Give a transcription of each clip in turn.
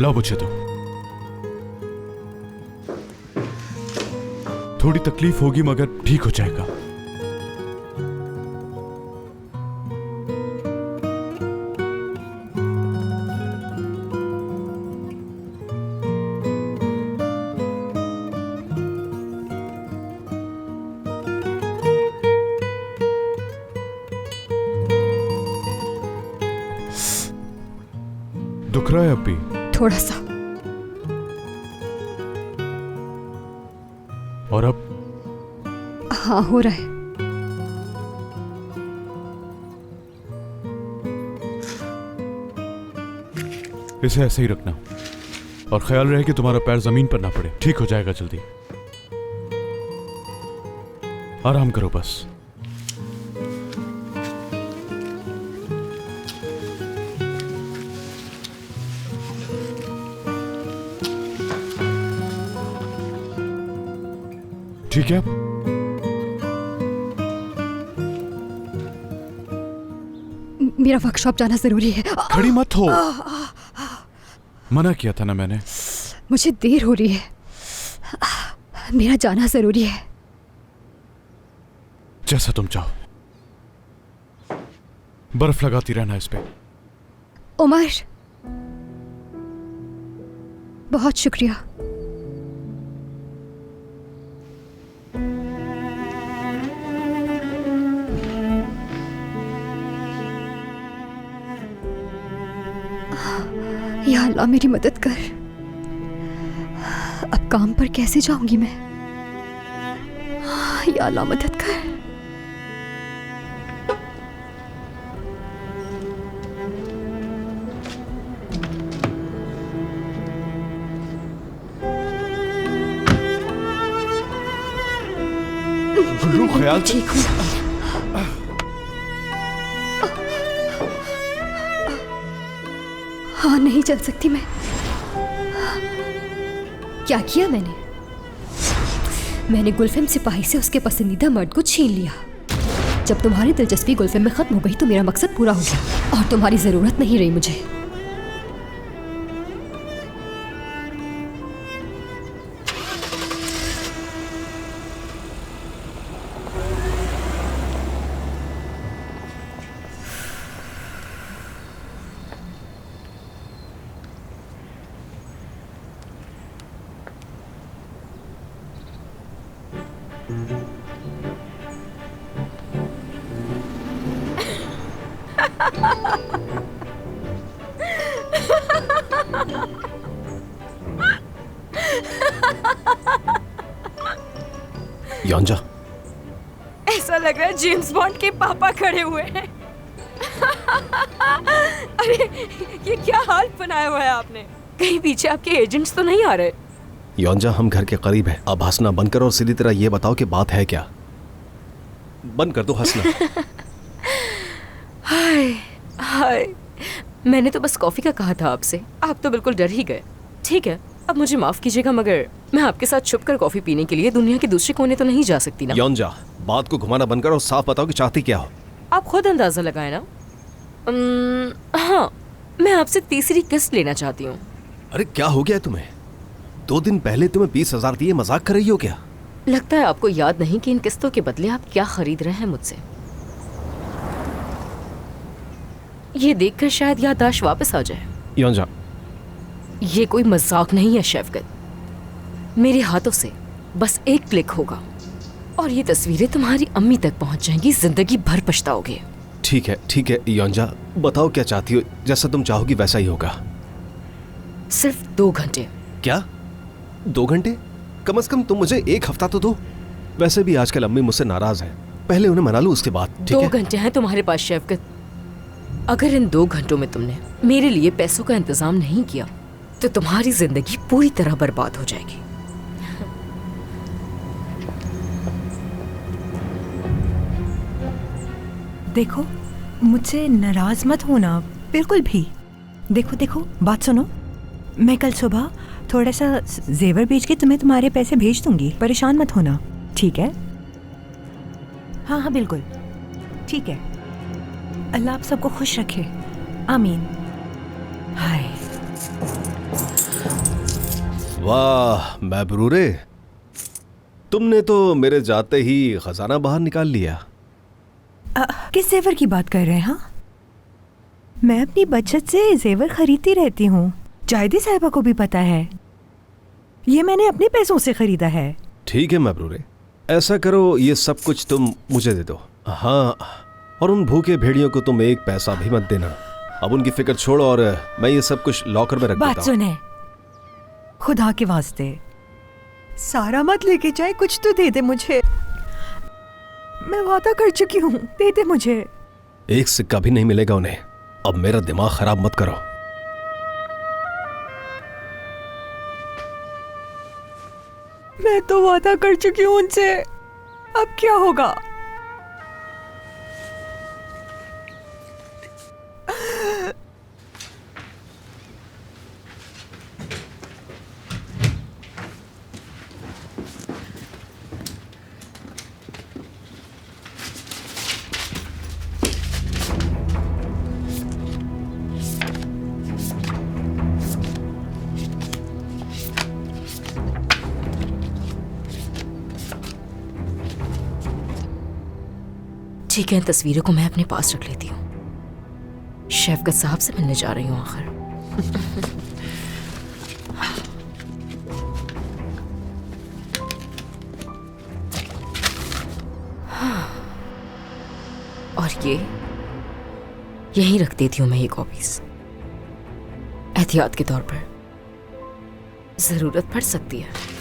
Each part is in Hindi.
लाओ मुझे दो। थोड़ी तकलीफ होगी मगर ठीक हो जाएगा। दुख रहा है अब भी? थोड़ा सा। और अब? हाँ, हो रहा है। इसे ऐसे ही रखना और ख्याल रहे कि तुम्हारा पैर जमीन पर ना पड़े। ठीक हो जाएगा जल्दी। आराम करो बस। ठीक है? मेरा वर्कशॉप जाना जरूरी है। खड़ी मत हो। मना किया था ना मैंने। मुझे देर हो रही है। मेरा जाना जरूरी है। जैसा तुम चाहो। बर्फ लगाती रहना इस पे। उमर, बहुत शुक्रिया। या अल्लाह मेरी मदद कर। अब काम पर कैसे जाऊंगी मैं? या अल्लाह मदद कर। गुल्लू ख्याल से। ठीक हूँ। हाँ, नहीं चल सकती मैं। क्या किया मैंने गुलफिम सिपाही से उसके पसंदीदा मर्द को छीन लिया। जब तुम्हारी दिलचस्पी गुलफिम में खत्म हो गई तो मेरा मकसद पूरा हो गया और तुम्हारी जरूरत नहीं रही मुझे। योंजा, ऐसा लग रहा है जेम्स बॉन्ड के पापा खड़े हुए हैं। अरे ये क्या हाल बनाया हुआ है आपने? कहीं पीछे आपके एजेंट्स तो नहीं आ रहे? योंजा, हम घर के करीब है। अब हंसना बंद करो और सीधी तरह ये बताओ कि बात है क्या। बंद कर दो हंसना। हाय हाय, मैंने तो बस कॉफी का कहा था आपसे। आप तो बिल्कुल डर ही गए। ठीक है, अब मुझे माफ कीजिएगा मगर मैं आपके साथ छुपकर कॉफी पीने के लिए दुनिया के दूसरे कोने तो नहीं जा सकती ना। योंजा, बात को घुमाना बंद करो और साफ बताओ कि चाहती क्या हो। आप खुद अंदाजा लगाए ना। हाँ, मैं आपसे तीसरी किस्त लेना चाहती हूँ। अरे क्या हो गया तुम्हें? 2 दिन पहले तुम्हें 20,000 दिए, मजाक कर रही हो क्या? लगता है आपको याद नहीं कि इन किस्तों के बदले आप क्या खरीद रहे हैं मुझसे। ये देखकर शायद याददाश्त वापस आ जाए। योंजा, ये कोई मजाक नहीं है शैफकत। मेरे हाथों से बस एक क्लिक होगा और ये तस्वीरें तुम्हारी अम्मी तक पहुंच जाएंगी। जिंदगी भर पछताओगे। ठीक है योंजा, बताओ क्या चाहती हो। जैसा तुम चाहोगी वैसा ही होगा। सिर्फ 2 घंटे। क्या 2 घंटे? कम से कम तुम मुझे 1 हफ्ता तो दो। वैसे भी आजकल अम्मी मुझसे नाराज है, पहले उन्हें मना लो उसके बाद। ठीक 2 है? घंटे हैं तुम्हारे पास शैफकत। अगर इन 2 घंटों में तुमने मेरे लिए पैसों का इंतजाम नहीं किया तो तुम्हारी जिंदगी पूरी तरह बर्बाद हो जाएगी। देखो, मुझसे नाराज मत होना बिल्कुल भी। देखो बात सुनो, मैं कल सुबह थोड़ा सा जेवर बेच के तुम्हें तुम्हारे पैसे भेज दूंगी। परेशान मत होना, ठीक है? हाँ बिल्कुल ठीक है। अल्लाह आप सबको खुश रखे। आमीन। हाय। वाह महबरूरे, तुमने तो मेरे जाते ही खजाना बाहर निकाल लिया। किस जेवर की बात कर रहे हैं? हाँ, मैं अपनी बचत से जेवर खरीदती रहती हूँ। जायदी साहिबा को भी पता है, ये मैंने अपने पैसों से खरीदा है। ठीक है महबरूरे, ऐसा करो, ये सब कुछ तुम मुझे दे दो। हाँ, और उन भूखे भेड़ियों को तुम एक पैसा भी मत देना। अब उनकी फिक्र छोड़ो और मैं ये सब कुछ लॉकर में रख देता बात हूँ। सुने, खुदा के वास्ते सारा मत लेके जाए, कुछ तो दे दे मुझे। मैं वादा कर चुकी हूँ, दे दे मुझे। एक सिक्का भी नहीं मिलेगा उन्हें। अब मेरा दिमाग खराब मत करो। मैं तो वादा कर चुकी हूँ उनसे, अब क्या होगा? ठीक है, इन तस्वीरों को मैं अपने पास रख लेती हूँ। शैफकत साहब से मिलने जा रही हूँ आखिर। और ये यहीं रख देती हूँ मैं ये कॉपीज, एहतियात के तौर पर। जरूरत पड़ सकती है।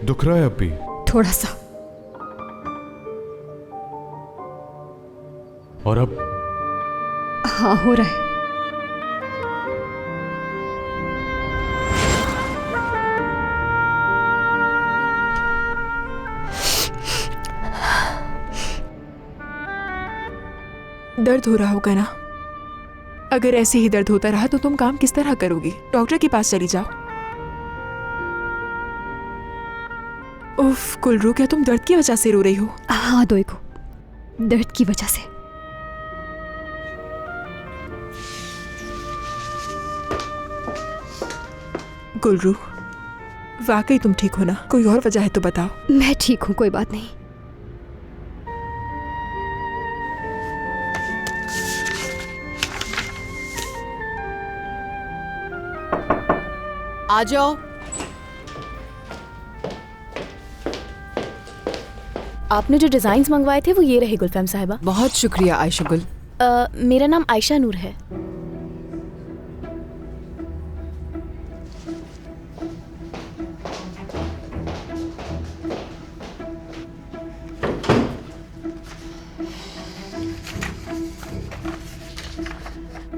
दुख रहा है अब भी? थोड़ा सा। और अब? हाँ, हो रहा है। दर्द हो रहा होगा ना? अगर ऐसे ही दर्द होता रहा तो तुम काम किस तरह करोगी? डॉक्टर के पास चली जाओ। उफ गुलरू, क्या तुम दर्द की वजह से रो रही हो? हाँ दोई को, दर्द की वजह से। गुलरू, वाकई तुम ठीक हो ना? कोई और वजह है तो बताओ। मैं ठीक हूँ, कोई बात नहीं। आ जाओ। आपने जो डिजाइन्स मंगवाए थे वो ये रहे गुलफैम साहिबा। बहुत शुक्रिया आयशा गुल। मेरा नाम आयशा नूर है।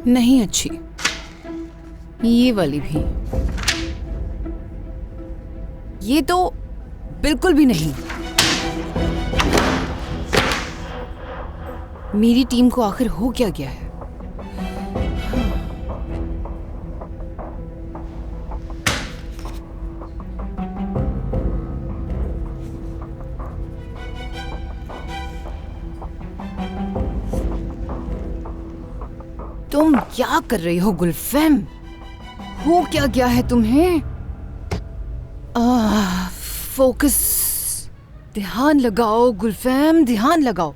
नहीं अच्छी, ये वाली भी। ये तो बिल्कुल भी नहीं। मेरी टीम को आखिर हो क्या गया है? तुम क्या कर रही हो गुलफैम? हो क्या गया है तुम्हें? फोकस, ध्यान लगाओ गुलफैम, ध्यान लगाओ।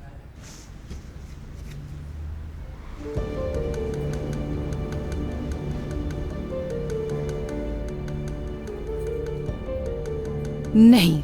नहीं,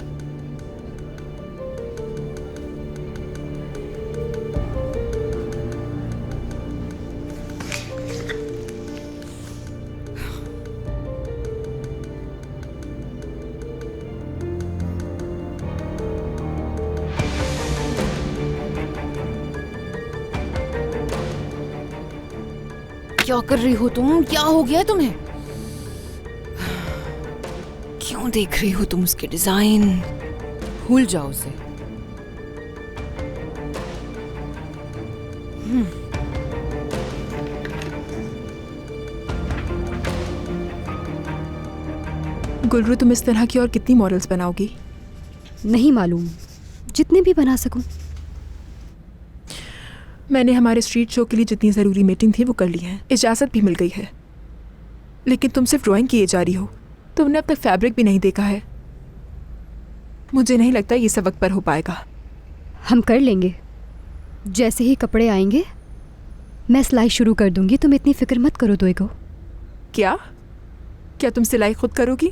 क्या कर रही हो तुम? क्या हो गया है तुम्हें? क्यों देख रही हो तुम उसके डिजाइन? भूल जाओ उसे। गुलरू, तुम इस तरह की और कितनी मॉडल्स बनाओगी? नहीं मालूम, जितने भी बना सकूं। मैंने हमारे स्ट्रीट शो के लिए जितनी ज़रूरी मीटिंग थी वो कर ली है, इजाज़त भी मिल गई है। लेकिन तुम सिर्फ ड्राइंग किए जा रही हो, तुमने अब तक फैब्रिक भी नहीं देखा है। मुझे नहीं लगता ये सब वक्त पर हो पाएगा। हम कर लेंगे। जैसे ही कपड़े आएंगे मैं सिलाई शुरू कर दूंगी, तुम इतनी फिक्र मत करो दोएगो। क्या तुम सिलाई खुद करोगी?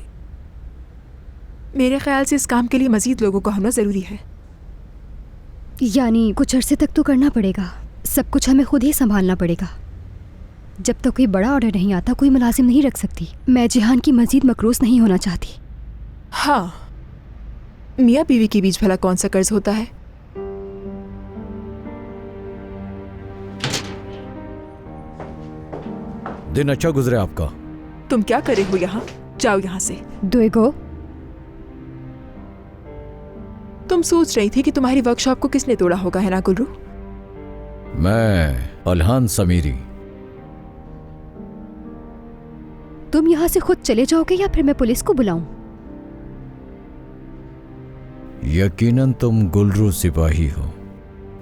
मेरे ख्याल से इस काम के लिए मज़ीद लोगों को होना ज़रूरी है। यानी कुछ अरसे तक तो करना पड़ेगा, सब कुछ हमें खुद ही संभालना पड़ेगा। जब तक कोई बड़ा ऑर्डर नहीं आता कोई मुलाजिम नहीं रख सकती। मैं जिहान की मजीद मकरूज नहीं होना चाहती। हाँ, मियाँ बीवी के बीच भला कौन सा कर्ज होता है? दिन अच्छा गुजरे आपका। तुम क्या करे हो यहाँ? जाओ यहाँ से। दोएगो, तुम सोच रही थी कि तुम्हारी वर्कशॉप को किसने तोड़ा होगा, है ना गुलरू? मैं अल्हान समीरी। तुम यहाँ से खुद चले जाओगे या फिर मैं पुलिस को बुलाऊं? यकीनन तुम गुलरू सिपाही हो।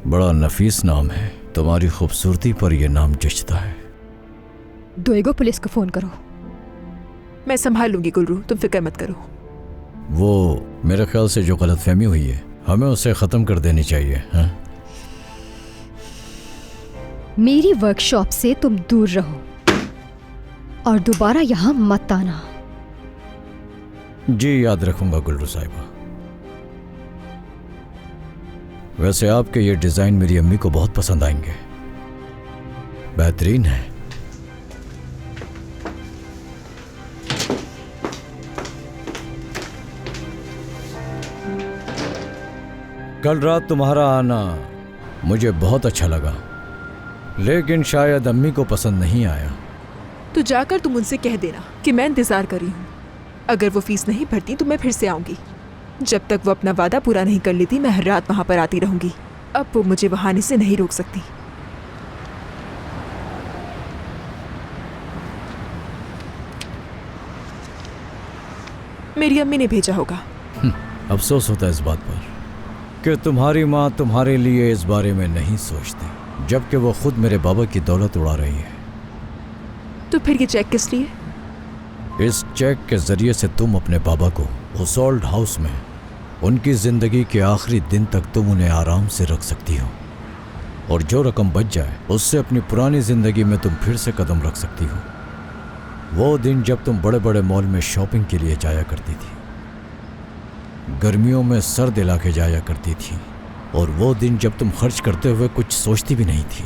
बड़ा नफीस नाम है, तुम्हारी खूबसूरती पर यह नाम जचता है। दोएगो, पुलिस को फोन करो। मैं संभाल लूंगी गुलरू, तुम फिक्र मत करो। वो मेरे ख्याल से जो गलतफहमी हुई है हमें उसे ख़त्म कर देनी चाहिए। हाँ? मेरी वर्कशॉप से तुम दूर रहो और दोबारा यहाँ मत आना। जी याद रखूंगा गुलरू साहिबा। वैसे आपके ये डिज़ाइन मेरी अम्मी को बहुत पसंद आएंगे, बेहतरीन है। कल रात तुम्हारा आना मुझे बहुत अच्छा लगा, लेकिन शायद अम्मी को पसंद नहीं आया। तो जाकर तुम उनसे कह देना कि मैं इंतज़ार कर रही हूँ। अगर वो फीस नहीं भरती तो मैं फिर से आऊँगी। जब तक वो अपना वादा पूरा नहीं कर लेती मैं हर रात वहाँ पर आती रहूँगी। अब वो मुझे वहाँ आने से नहीं रोक सकती। मेरी अम्मी ने भेजा होगा। अफसोस होता है इस बात पर कि तुम्हारी माँ तुम्हारे लिए इस बारे में नहीं सोचती, जबकि वो खुद मेरे बाबा की दौलत उड़ा रही है। तो फिर ये चेक किस लिए? इस चेक के जरिए से तुम अपने बाबा को हुसोल्ड हाउस में उनकी जिंदगी के आखिरी दिन तक तुम उन्हें आराम से रख सकती हो, और जो रकम बच जाए उससे अपनी पुरानी जिंदगी में तुम फिर से कदम रख सकती हो। वो दिन जब तुम बड़े बड़े मॉल में शॉपिंग के लिए जाया करती थी, गर्मियों में सर्द इलाके जाया करती थी, और वो दिन जब तुम खर्च करते हुए कुछ सोचती भी नहीं थी।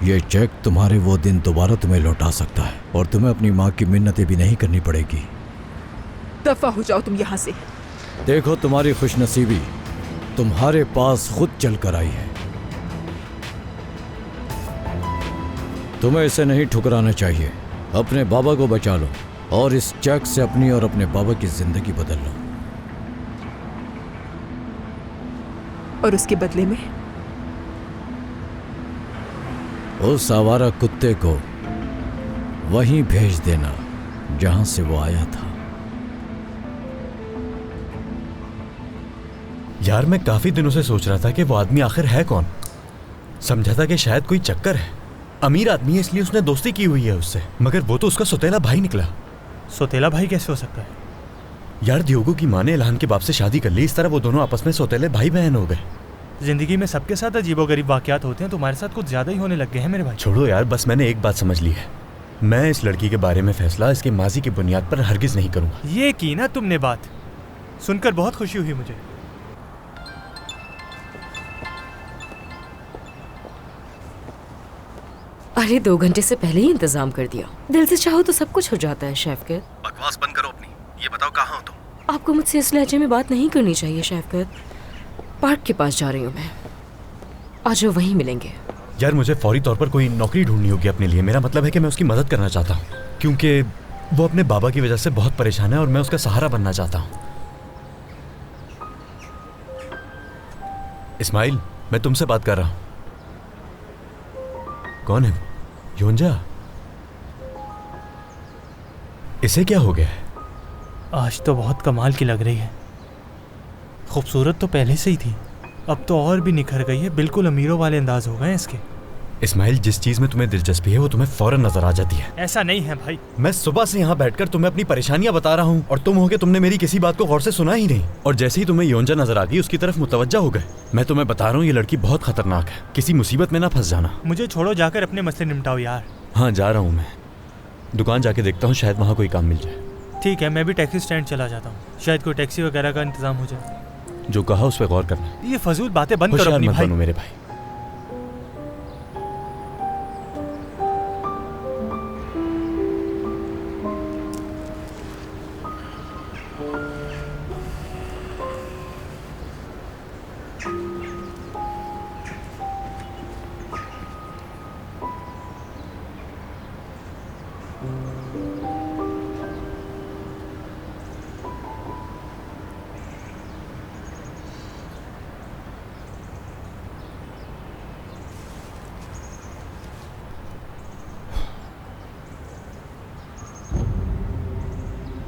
ये चेक तुम्हारे वो दिन दोबारा तुम्हें लौटा सकता है, और तुम्हें अपनी माँ की मिन्नतें भी नहीं करनी पड़ेगी। दफा हो जाओ तुम यहाँ से। देखो, तुम्हारी खुशनसीबी तुम्हारे पास खुद चल कर आई है। तुम्हें इसे नहीं ठुकराना चाहिए। अपने बाबा को बचा लो और इस चेक से अपनी और अपने बाबा की जिंदगी बदल लो। और उसके बदले में उस आवारा कुत्ते को वहीं भेज देना जहां से वो आया था। यार, मैं काफी दिनों से सोच रहा था कि वो आदमी आखिर है कौन। समझा था कि शायद कोई चक्कर है, अमीर आदमी है इसलिए उसने दोस्ती की हुई है उससे, मगर वो तो उसका सौतेला भाई निकला। सौतेला भाई कैसे हो सकता है? यार, दियोगो की माँ ने इल्हान के बाप से शादी कर ली, इस तरह वो दोनों आपस में सौतेले भाई बहन हो गए। जिंदगी में सबके साथ अजीबोगरीब वाकयात होते हैं, तुम्हारे साथ कुछ ज्यादा ही होने लग गए हैं मेरे भाई। छोड़ो यार, बस मैंने एक बात समझ ली है। मैं इस लड़की के बारे में फैसला इसके माजी की बुनियाद पर हरगिज नहीं करूंगा। ये की ना तुमने बात, सुनकर बहुत खुशी हुई मुझे। अरे 2 घंटे से पहले ही इंतजाम कर दिया। दिल से चाहो तो सब कुछ हो जाता है शैफकत। बकवास बंद करो अपनी। ये बताओ कहाँ हो तुम? आपको मुझसे इस लहजे में बात नहीं करनी चाहिए शैफकत। पार्क के पास जा रही हूँ मैं, आज वहीं मिलेंगे। यार मुझे फौरी तौर पर कोई नौकरी ढूंढनी होगी अपने लिए। मेरा मतलब है कि मैं उसकी मदद करना चाहता हूँ, क्योंकि वो अपने बाबा की वजह से बहुत परेशान है और मैं उसका सहारा बनना चाहता हूँ। इस्माइल, मैं तुमसे बात कर रहा हूँ। कौन है वो? योंजा? इसे क्या हो गया है? आज तो बहुत कमाल की लग रही है। खूबसूरत तो पहले से ही थी, अब तो और भी निखर गई है। बिल्कुल अमीरों वाले अंदाज हो गए हैं इसके। इस्माइल, जिस चीज में तुम्हें दिलचस्पी है वो तुम्हें फौरन नजर आ जाती है। ऐसा नहीं है भाई। मैं सुबह से यहाँ बैठकर तुम्हें अपनी परेशानियां बता रहा हूँ और तुम हो के तुमने मेरी किसी बात को गौर से सुना ही नहीं। और जैसे ही तुम्हें योंजा नजर आ गई उसकी तरफ मुतवज्जा हो गए। मैं तुम्हें बता रहा हूँ ये लड़की बहुत खतरनाक है, किसी मुसीबत में ना फंस जाना। मुझे छोड़ो, जाकर अपने मसले निपटाओ यार। हाँ जा रहा हूँ मैं, दुकान जाके देखता हूँ, शायद वहाँ कोई काम मिल जाए। ठीक है, मैं भी टैक्सी स्टैंड चला जाता हूँ, शायद कोई टैक्सी वगैरह का इंतजाम हो जाए। जो कहा उस पर गौर करना। ये फजूल बातें बंद करो होशियार अपनी मत भाई। बनो मेरे भाई।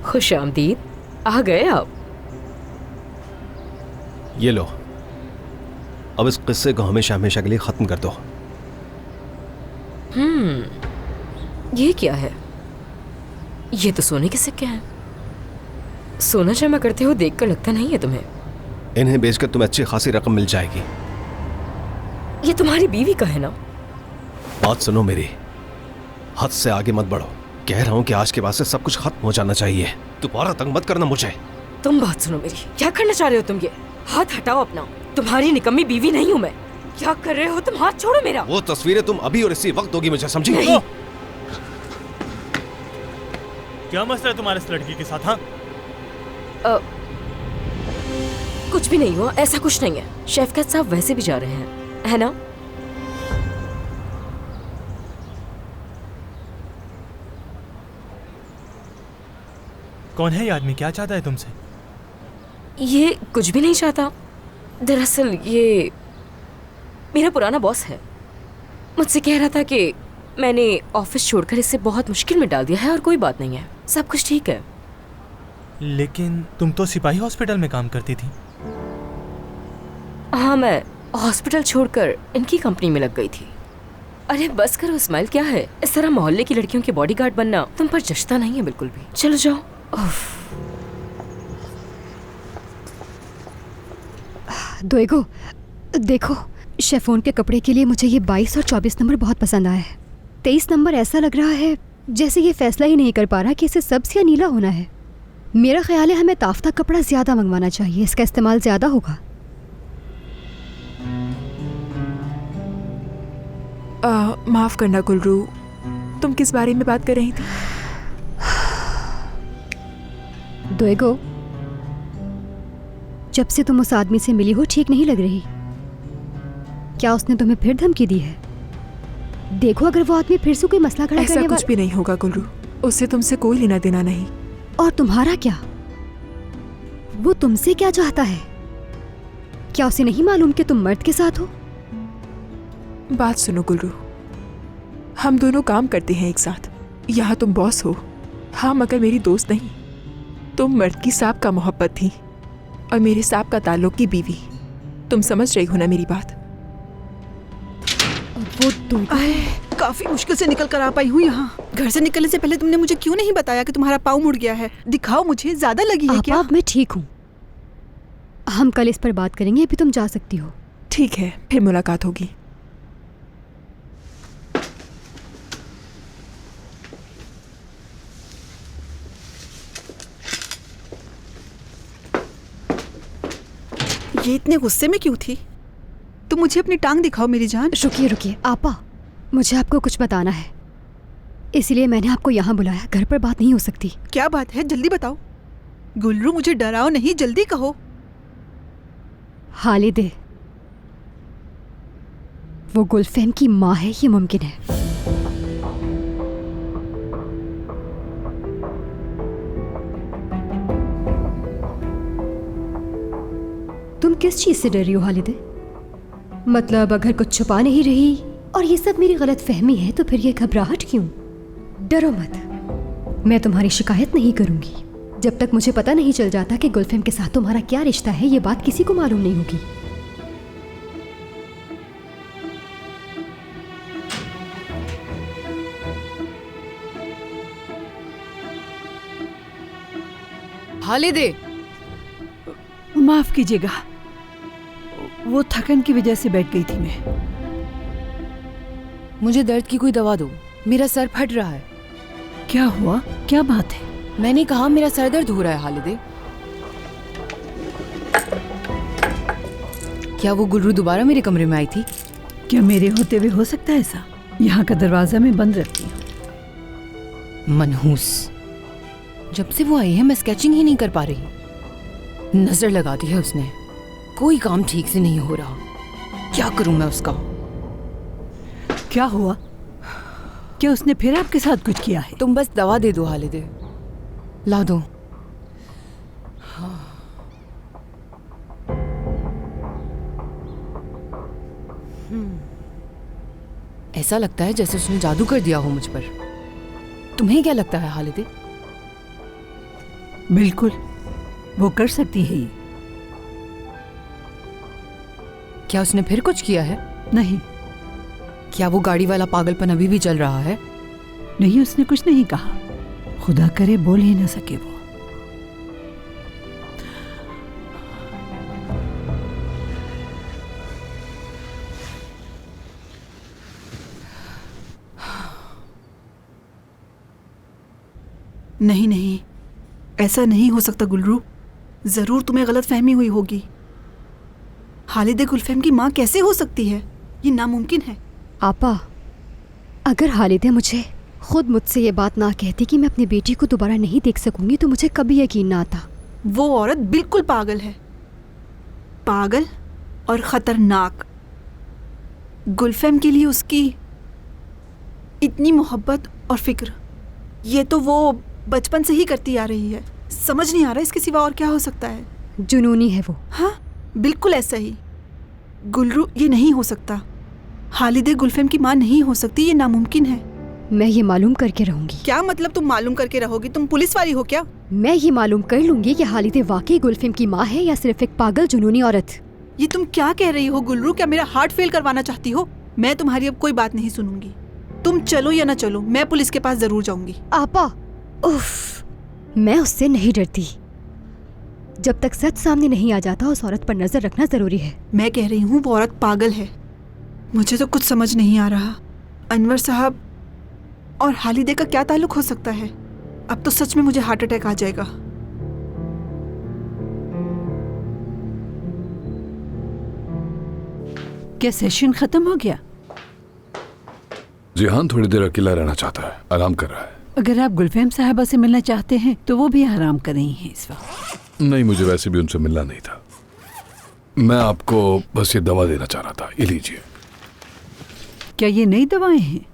खुश आमदीद, आ गए आप। ये लो, अब इस किस्से को हमेशा हमेशा के लिए खत्म कर दो। ये क्या है? ये तो सोने के सिक्के हैं। सोना जमा करते हो देखकर लगता नहीं है तुम्हें। इन्हें बेचकर तुम्हें अच्छी खासी रकम मिल जाएगी। ये तुम्हारी बीवी का है ना? बात सुनो मेरी, हद से आगे मत बढ़ो। कह रहा हूं कि आज के बाद से सब कुछ खत्म हो जाना चाहिए। दोबारा तंग मत करना मुझे। तुम बात सुनो मेरी, क्या करना चाह रहे हो तुम? ये हाथ हटाओ अपना। तुम्हारी निकम्मी बीवी नहीं हूं मैं। क्या कर रहे हो तुम? हाथ छोड़ो मेरा। वो तस्वीरें तुम अभी और इसी वक्त दोगी मुझे, समझी? नहीं। क्या मसला है तुम्हारे इस लड़की के साथ? हाँ, कुछ भी नहीं हुआ, ऐसा कुछ नहीं है। शेफकत साहब वैसे भी जा रहे हैं, है ना? कौन है ये आदमी? क्या चाहता है तुमसे? ये कुछ भी नहीं चाहता। दरअसल ये मेरा पुराना बॉस है। मुझसे कह रहा था कि मैंने ऑफिस छोड़कर इसे बहुत मुश्किल में डाल दिया है और कोई बात नहीं है, सब कुछ ठीक है। लेकिन तुम तो सिपाही हॉस्पिटल में काम करती थी। हाँ, मैं हॉस्पिटल छोड़कर इनकी कंपनी में लग गई थी। अरे बस करो इस्माइल, क्या है? इस तरह मोहल्ले की लड़कियों के बॉडीगार्ड बनना तुम पर जचता नहीं है बिल्कुल भी। चलो जाओ। दोएगो, देखो, शेफोन के कपड़े के लिए मुझे ये 22 और 24 नंबर बहुत पसंद आया है। 23 नंबर ऐसा लग रहा है जैसे ये फैसला ही नहीं कर पा रहा कि इसे सब्ज या नीला होना है। मेरा ख्याल है हमें ताफ्ता कपड़ा ज्यादा मंगवाना चाहिए, इसका इस्तेमाल ज्यादा होगा। माफ करना गुलरू, तुम किस बारे में बात कर रही थी? दोएगो, जब से तुम उस आदमी से मिली हो ठीक नहीं लग रही। क्या उसने तुम्हें फिर धमकी दी है? देखो, अगर वो आदमी फिर से कोई मसला खड़ा ऐसा करने कुछ भी नहीं होगा गुलरू, उससे तुमसे कोई लेना देना नहीं। और तुम्हारा क्या? वो तुमसे क्या चाहता है? क्या उसे नहीं मालूम कि तुम मर्द के साथ हो? बात सुनो गुलरू, हम दोनों काम करते हैं एक साथ। यहाँ तुम बॉस हो, हाँ, मगर मेरी दोस्त नहीं। तुम मर्द की सांप का मोहब्बत थी और मेरे सांप का ताल्लुक की बीवी। तुम समझ रही हो ना मेरी बात? वो काफी मुश्किल से निकल कर आ पाई हूँ यहाँ। घर से निकलने से पहले तुमने मुझे क्यों नहीं बताया कि तुम्हारा पाँव मुड़ गया है? दिखाओ मुझे, ज्यादा लगी है क्या? मैं ठीक हूँ, हम कल इस पर बात करेंगे, अभी तुम जा सकती हो। ठीक है, फिर मुलाकात होगी। ये इतने गुस्से में क्यों थी? तुम मुझे अपनी टांग दिखाओ मेरी जान। रुकिए रुकिए आपा, मुझे आपको कुछ बताना है, इसलिए मैंने आपको यहाँ बुलाया। घर पर बात नहीं हो सकती। क्या बात है, जल्दी बताओ। गुलरू, मुझे डराओ नहीं, जल्दी कहो। हालिदे, वो गुलफहम की माँ है, ये मुमकिन है। तुम किस चीज से डर रही हो हालिदे? मतलब अगर कुछ छुपा नहीं रही और ये सब मेरी गलत फहमी है तो फिर ये घबराहट क्यों? डरो मत, मैं तुम्हारी शिकायत नहीं करूंगी। जब तक मुझे पता नहीं चल जाता कि गुलफहम के साथ तुम्हारा क्या रिश्ता है, ये बात किसी को मालूम नहीं होगी। हालिदे, माफ कीजिएगा, वो थकन की वजह से बैठ गई थी मैं। मुझे दर्द की कोई दवा दो, मेरा सर फट रहा है। क्या हुआ? क्या बात है? मैंने कहा मेरा सर दर्द हो रहा है हालिदे। क्या वो गुल्रू दोबारा मेरे कमरे में आई थी? क्या मेरे होते हुए हो सकता है ऐसा? यहाँ का दरवाजा मैं बंद रखती हूँ। मनहूस, जब से वो आई है मैं स्केचिंग ही नहीं कर पा रही। नजर लगा दी है उसने, कोई काम ठीक से नहीं हो रहा। क्या करूं मैं उसका? क्या हुआ? क्या उसने फिर आपके साथ कुछ किया है? तुम बस दवा दे दो हालिदे, ला दो। ऐसा लगता है जैसे उसने जादू कर दिया हो मुझ पर। तुम्हें क्या लगता है हालिदे? बिल्कुल, वो कर सकती है ये। क्या उसने फिर कुछ किया है? नहीं। क्या वो गाड़ी वाला पागलपन अभी भी चल रहा है? नहीं, उसने कुछ नहीं कहा। खुदा करे बोल ही ना सके वो। नहीं नहीं, ऐसा नहीं हो सकता गुलरू। जरूर तुम्हें गलत फहमी हुई होगी। हालिदे गुलफहम की माँ कैसे हो सकती है? ये नामुमकिन है। आपा, अगर हालिदे मुझे खुद मुझसे ये बात ना कहती कि मैं अपनी बेटी को दोबारा नहीं देख सकूंगी तो मुझे कभी यकीन ना आता। वो औरत बिल्कुल पागल है, पागल और खतरनाक। गुलफहम के लिए उसकी इतनी मोहब्बत और फिक्र, ये तो वो बचपन से ही करती आ रही है। समझ नहीं आ रहा इसके सिवा और क्या हो सकता है। जुनूनी है वो। हाँ, बिल्कुल ऐसा ही। गुलरू, ये नहीं हो सकता। हालिदे गुलफहम की माँ नहीं हो सकती, ये नामुमकिन है। मैं ये मालूम करके रहूंगी। क्या मतलब तुम मालूम करके रहोगी? तुम पुलिस वाली हो क्या? मैं ये मालूम कर लूंगी कि हालिदे वाकई गुलफहम की माँ है या सिर्फ एक पागल जुनूनी औरत। ये तुम क्या कह रही हो गुलरू? क्या मेरा हार्ट फेल करवाना चाहती हो? मैं तुम्हारी अब कोई बात नहीं सुनूंगी। तुम चलो या ना चलो, मैं पुलिस के पास जरूर जाऊंगी। आपा, उफ, मैं उससे नहीं डरती। जब तक सच सामने नहीं आ जाता उस औरत पर नजर रखना जरूरी है। मैं कह रही हूँ वो औरत पागल है। मुझे तो कुछ समझ नहीं आ रहा। अनवर साहब और हालिदे का क्या ताल्लुक हो सकता है? अब तो सच में मुझे हार्ट अटैक आ जाएगा। क्या सेशन खत्म हो गया? जिहान थोड़ी देर अकेला रहना चाहता है, आराम कर रहा है। अगर आप गुलफहम साहबा से मिलना चाहते हैं तो वो भी आराम कर रही हैं इस वक्त। नहीं, मुझे वैसे भी उनसे मिलना नहीं था। मैं आपको बस ये दवा देना चाह रहा था, ये लीजिए। क्या ये नई दवाएं हैं?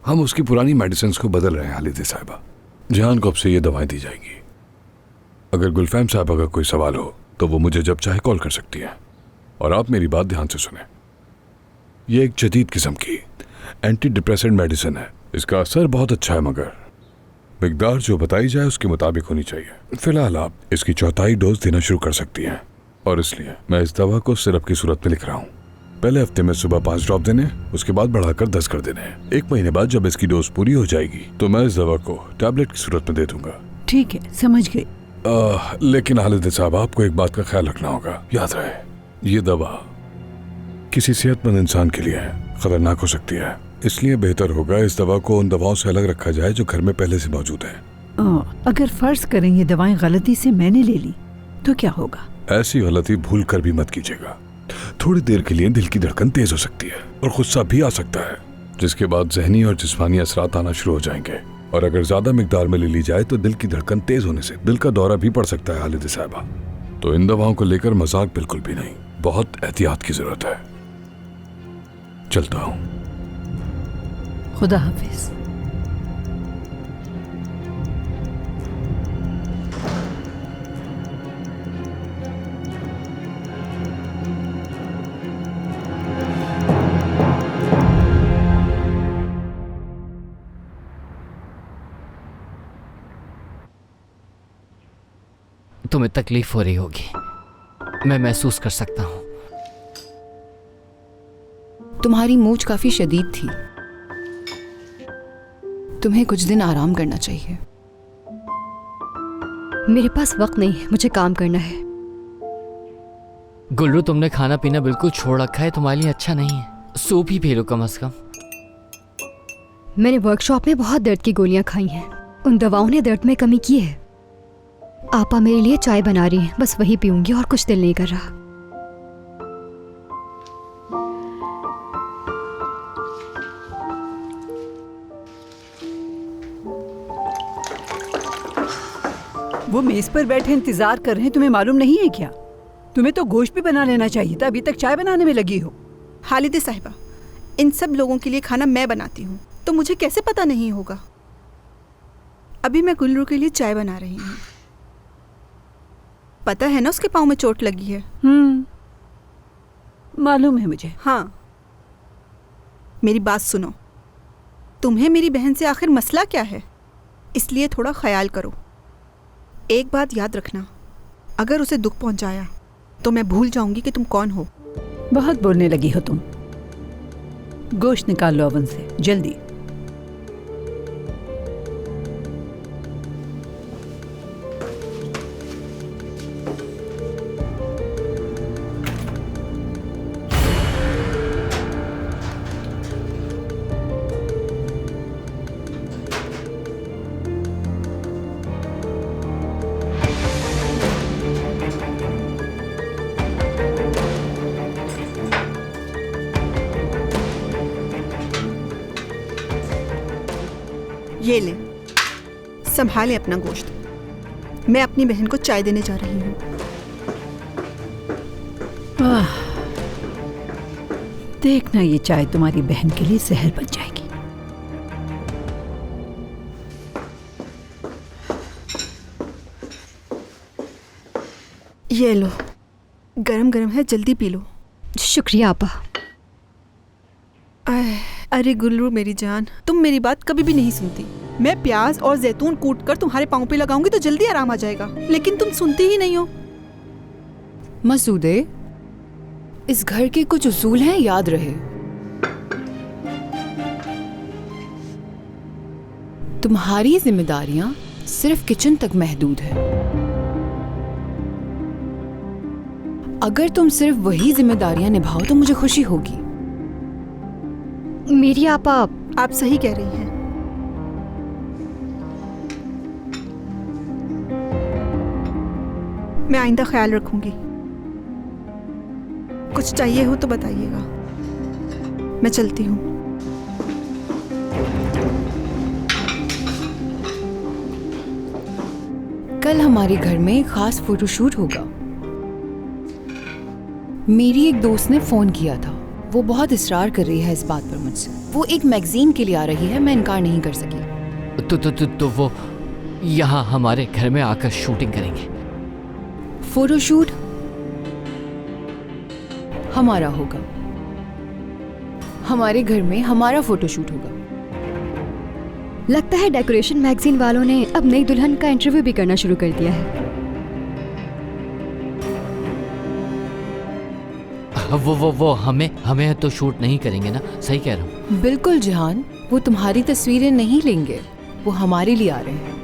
हम उसकी पुरानी मेडिसिन को बदल रहे हैं हालिदे साहिबा। जिहान को अब से ये दवाएं दी जाएंगी। अगर गुलफहम साहिबा का कोई सवाल हो तो वो मुझे जब चाहे कॉल कर सकती हैं। और आप मेरी बात ध्यान से सुने, ये एक जदीद किस्म की एंटी डिप्रेसेंट मेडिसिन है। इसका असर बहुत अच्छा है, मगर मिकदार जो बताई जाए उसके मुताबिक होनी चाहिए। फिलहाल आप इसकी चौथाई डोज देना शुरू कर सकती हैं, और इसलिए मैं इस दवा को सिरप की सूरत में लिख रहा हूँ। पहले हफ्ते में सुबह 5 ड्रॉप देने, उसके बाद बढ़ाकर 10 कर देने। 1 महीने बाद जब इसकी डोज पूरी हो जाएगी तो मैं इस दवा को टैबलेट की सूरत में दे दूंगा। ठीक है, समझ गई। लेकिन हालिदे साहब, आपको एक बात का ख्याल रखना होगा। याद रहे, ये दवा किसी सेहतमंद इंसान के लिए खतरनाक हो सकती है, इसलिए बेहतर होगा इस दवा को उन दवाओं से अलग रखा जाए जो घर में पहले से मौजूद है। अगर फर्ज करें ये दवाएं गलती से मैंने ले ली तो क्या होगा? ऐसी गलती भूल कर भी मत कीजिएगा। थोड़ी देर के लिए दिल की धड़कन तेज हो सकती है और गुस्सा भी आ सकता है, जिसके बाद जहनी और जिस्मानी असरात आना शुरू हो जाएंगे। और अगर ज्यादा मिकदार में ले ली जाए तो दिल की धड़कन तेज होने से दिल का दौरा भी पड़ सकता है हालिदे साहिबा। तो इन दवाओं को लेकर मजाक बिल्कुल भी नहीं, बहुत एहतियात की जरूरत है। चलता हूं। खुदा हाफिज। तुम्हें तकलीफ हो रही होगी, मैं महसूस कर सकता हूं। तुम्हारी मूंछ काफी शदीद थी, तुम्हें कुछ दिन आराम करना चाहिए। मेरे पास वक्त नहीं है, मुझे काम करना है। गुल्लू, तुमने खाना पीना बिल्कुल छोड़ रखा है, तुम्हारे लिए अच्छा नहीं है। सूप ही पी लो कम से कम। मैंने वर्कशॉप में बहुत दर्द की गोलियां खाई हैं, उन दवाओं ने दर्द में कमी की है। आपा मेरे लिए चाय बना रही हैं, बस वही पीऊंगी और कुछ दिल नहीं कर रहा। वो मेज पर बैठे इंतजार कर रहे हैं, तुम्हें मालूम नहीं है क्या? तुम्हें तो गोश्त भी बना लेना चाहिए था, अभी तक चाय बनाने में लगी हो। खालिदा साहिबा, इन सब लोगों के लिए खाना मैं बनाती हूँ, तो मुझे कैसे पता नहीं होगा? अभी मैं गुल्लू के लिए चाय बना रही हूँ। पता है ना उसके पाँव में चोट लगी है। मालूम है मुझे। हाँ, मेरी बात सुनो, तुम्हें मेरी बहन से आखिर मसला क्या है? इसलिए थोड़ा ख्याल करो। एक बात याद रखना, अगर उसे दुख पहुंचाया तो मैं भूल जाऊंगी कि तुम कौन हो। बहुत बोलने लगी हो तुम। गोश्त निकाल लो ओवन से जल्दी। ये ले, संभाले अपना गोश्त। मैं अपनी बहन को चाय देने जा रही हूँ। देखना, ये चाय तुम्हारी बहन के लिए जहर बन जाएगी। ये लो, गरम गरम है, जल्दी पी लो। शुक्रिया आपा। अरे गुल्लू मेरी जान, तुम मेरी बात कभी भी नहीं सुनती। मैं प्याज और जैतून कूट कर तुम्हारे पाँव पे लगाऊंगी तो जल्दी आराम आ जाएगा, लेकिन तुम सुनती ही नहीं हो। मसूदे, इस घर के कुछ उसूल हैं, याद रहे। तुम्हारी जिम्मेदारियां सिर्फ किचन तक महदूद है। अगर तुम सिर्फ वही जिम्मेदारियां निभाओ तो मुझे खुशी होगी। मेरी आपा, आप सही कह रही हैं। मैं आइंदा ख्याल रखूंगी। कुछ चाहिए हो तो बताइएगा। मैं चलती हूँ। कल हमारे घर में एक खास फोटोशूट होगा। मेरी एक दोस्त ने फोन किया था, वो बहुत इसरार कर रही है इस बात पर मुझसे। वो एक मैगजीन के लिए आ रही है, मैं इनकार नहीं कर सकी। तो वो यहाँ हमारे घर में आकर शूटिंग करेंगे। फोटोशूट हमारा होगा, हमारे घर में हमारा फोटोशूट होगा। लगता है डेकोरेशन मैगजीन वालों ने अब नई दुल्हन का इंटरव्यू भी करना शुरू कर दिया है। वो हमें तो शूट नहीं करेंगे ना? सही कह रहा हूँ। बिल्कुल जहान, वो तुम्हारी तस्वीरें नहीं लेंगे, वो हमारे लिए आ रहे हैं।